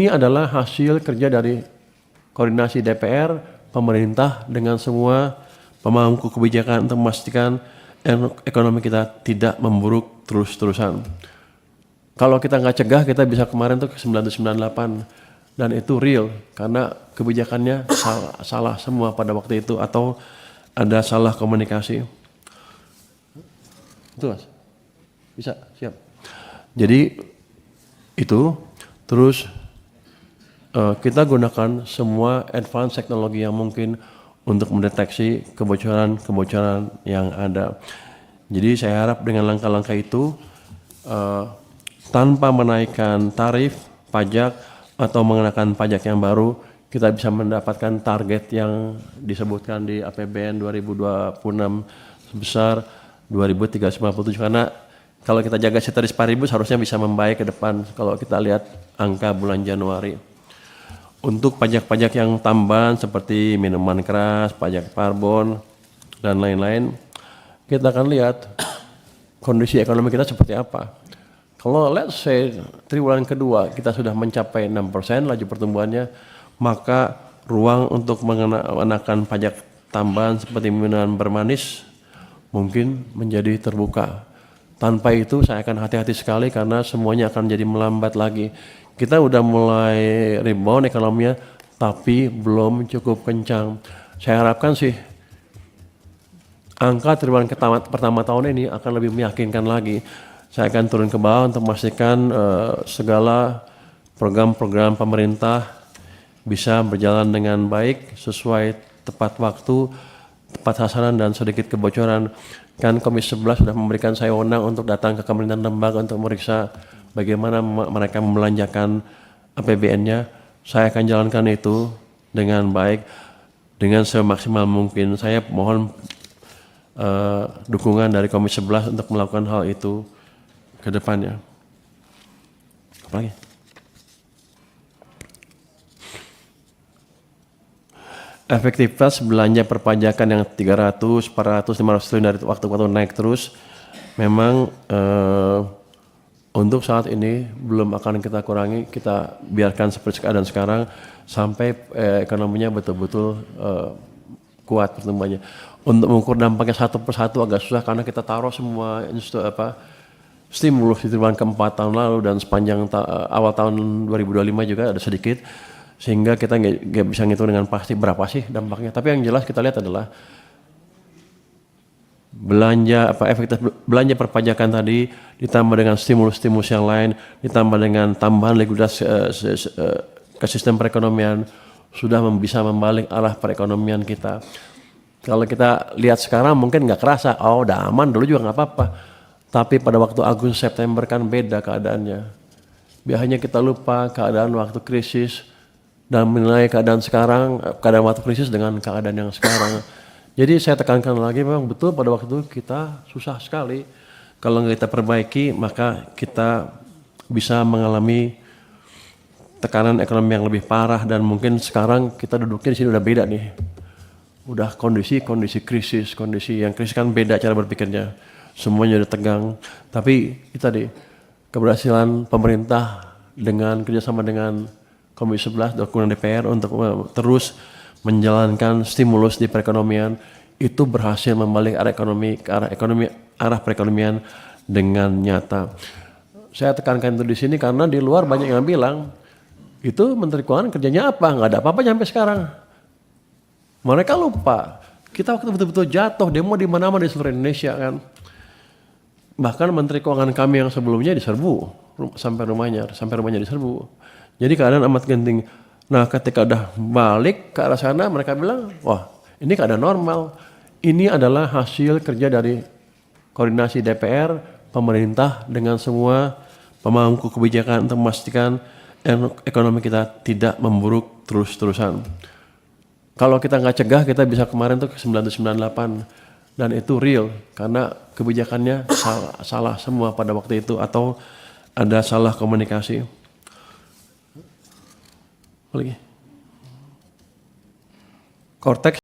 Ini adalah hasil kerja dari koordinasi DPR, pemerintah dengan semua pemangku kebijakan untuk memastikan ekonomi kita tidak memburuk terus-terusan. Kalau kita nggak cegah, kita bisa kemarin tuh ke 1998 dan itu real karena kebijakannya salah semua pada waktu itu atau ada salah komunikasi. Itu Mas? Bisa? Siap. Jadi itu terus kita gunakan semua advance teknologi yang mungkin untuk mendeteksi kebocoran-kebocoran yang ada. Jadi saya harap dengan langkah-langkah itu tanpa menaikkan tarif, pajak, atau mengenakan pajak yang baru, kita bisa mendapatkan target yang disebutkan di APBN 2026 sebesar 2.357 karena kalau kita jaga ceteris paribus harusnya bisa membaik ke depan kalau kita lihat angka bulan Januari. Untuk pajak-pajak yang tambahan seperti minuman keras, pajak karbon, dan lain-lain, kita akan lihat kondisi ekonomi kita seperti apa. Kalau let's say triwulan kedua kita sudah mencapai 6% laju pertumbuhannya, maka ruang untuk mengenakan pajak tambahan seperti minuman bermanis mungkin menjadi terbuka. Tanpa itu saya akan hati-hati sekali karena semuanya akan jadi melambat lagi. Kita udah mulai rebound ekonominya, tapi belum cukup kencang. Saya harapkan sih angka triwulan pertama tahun ini akan lebih meyakinkan lagi. Saya akan turun ke bawah untuk memastikan segala program-program pemerintah bisa berjalan dengan baik, sesuai tepat waktu, tepat sasaran dan sedikit kebocoran. Kan Komisi 11 sudah memberikan saya wewenang untuk datang ke Kementerian lembaga untuk meriksa bagaimana mereka membelanjakan APBN-nya. Saya akan jalankan itu dengan baik, dengan semaksimal mungkin. Saya mohon dukungan dari Komisi 11 untuk melakukan hal itu ke depannya. Apa lagi? Efektivitas belanja perpajakan yang 300, 400, 500 triliun dari waktu-waktu naik terus, memang untuk saat ini belum akan kita kurangi, kita biarkan seperti keadaan sekarang sampai ekonominya betul-betul kuat pertumbuhannya. Untuk mengukur dampaknya satu persatu agak susah karena kita taruh semua stimulus di triwulan keempat tahun lalu dan sepanjang awal tahun 2025 juga ada sedikit, sehingga kita nggak bisa ngitung dengan pasti berapa sih dampaknya. Tapi yang jelas kita lihat adalah efektivitas belanja perpajakan tadi ditambah dengan stimulus-stimulus yang lain, ditambah dengan tambahan likuiditas ke sistem perekonomian sudah bisa membalik arah perekonomian kita. Kalau kita lihat sekarang mungkin nggak kerasa, oh udah aman dulu juga nggak apa-apa. Tapi pada waktu Agustus September kan beda keadaannya. Biasanya kita lupa keadaan waktu krisis dan menilai keadaan sekarang, keadaan waktu krisis dengan keadaan yang sekarang. Jadi saya tekankan lagi memang betul pada waktu itu kita susah sekali. Kalau nggak kita perbaiki maka kita bisa mengalami tekanan ekonomi yang lebih parah dan mungkin sekarang kita duduknya di sini udah beda nih. Udah kondisi krisis, kondisi yang krisis kan beda cara berpikirnya. Semuanya udah tegang. Tapi itu tadi keberhasilan pemerintah dengan kerjasama dengan Komisi 11 dan DPR untuk terus menjalankan stimulus di perekonomian itu berhasil membalik arah ekonomi ke arah perekonomian dengan nyata. Saya tekankan itu di sini karena di luar banyak yang bilang itu Menteri Keuangan kerjanya apa? Nggak ada apa-apa sampai sekarang. Mereka lupa kita waktu betul-betul jatuh demo di mana-mana di seluruh Indonesia kan. Bahkan Menteri Keuangan kami yang sebelumnya diserbu sampai rumahnya diserbu. Jadi keadaan amat genting. Nah ketika udah balik ke arah sana mereka bilang, wah ini keadaan normal. Ini adalah hasil kerja dari koordinasi DPR, pemerintah dengan semua pemangku kebijakan untuk memastikan ekonomi kita tidak memburuk terus-terusan. Kalau kita nggak cegah kita bisa kemarin tuh ke 1998 dan itu real karena kebijakannya salah semua pada waktu itu atau ada salah komunikasi. Apa lagi? Cortex